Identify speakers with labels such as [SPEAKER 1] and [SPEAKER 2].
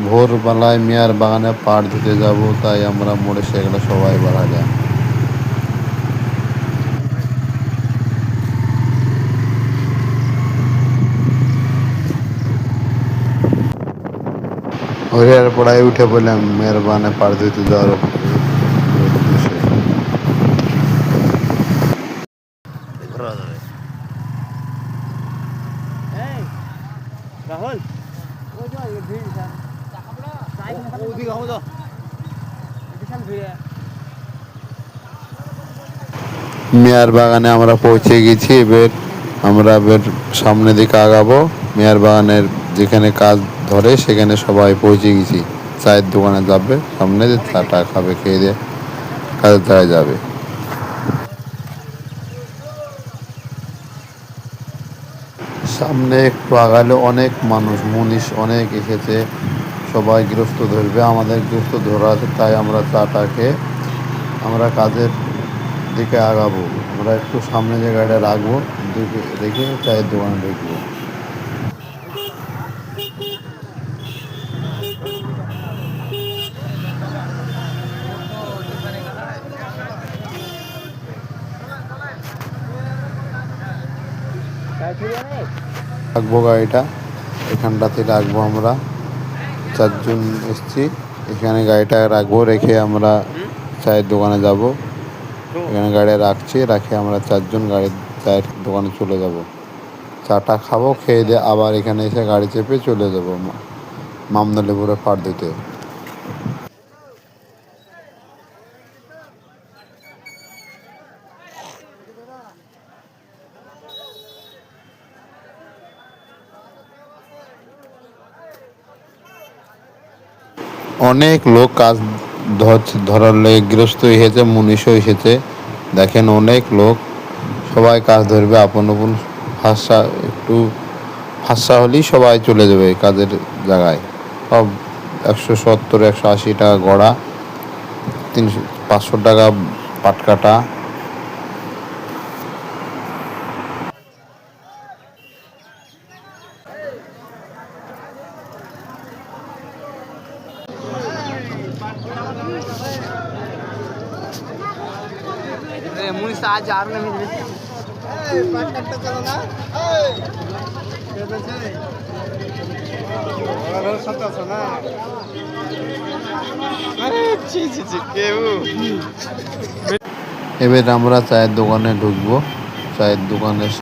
[SPEAKER 1] ভোরবেলায় মেয়ার বাগানে পাড় ধুতে যাব, তাই আমরা মোটরসাইকেলে সবাই বেড়া যায়। হরিয়ার পড়ায় উঠে পড়লাম মেয়ের বাগানে পাড় ধুতে যাওয়ার উদ্দেশ্যে।
[SPEAKER 2] রাহুল
[SPEAKER 1] মেয়ার বাগানে আমরা পৌঁছে গেছি। এবার সামনের দিকে আগাবো। মেয়ার বাগানের যেখানে কাজ ধরে সেখানে সবাই পৌঁছে গেছি। চায়ের দোকানে যাবে, সামনে চাটা খাবে, খেয়ে দিয়ে কাজের জায়গায় যাবে। সামনে একটু আগালে অনেক মানুষ মুনিশ অনেক এসেছে, সবাই গৃহস্থ ধরবে, আমাদের গৃহস্থ ধরা আছে, তাই আমরা চাটা খেয়ে আমরা কাজের দিকে আগাবো। আমরা একটু সামনে যে গাড়িটা রাখবো, রেখে চায়ের দোকানে ঢুকবো। রাখবো গাড়িটা, এখানটাতে রাখবো আমরা। চারজন এসছি, এখানে গাড়িটা রাখবো, রেখে আমরা চায়ের দোকানে যাব। এখানে গাড়ি রাখছি, রাখে আমরা চারজন চায়ের দোকানে চলে যাব। চাটা খাবো, খেয়ে দিয়ে আবার এখানে এসে গাড়ি চেপে চলে যাবো মামদা পাড় দিতে। অনেক লোক কাজ ধরার লেগে গৃহস্থ এসেছে, মুনিশও এসেছে। দেখেন অনেক লোক, সবাই কাজ ধরবে আপন আপন। একটু ফাঁসা হলেই সবাই চলে যাবে কাজের জায়গায়। সব 170 180 টাকা গড়া, 500 টাকা পাটকাটা।
[SPEAKER 2] মুনিশ আজ আর না
[SPEAKER 1] এবার আমরা চায়ের দোকানে ঢুকবো। চায়ের দোকানে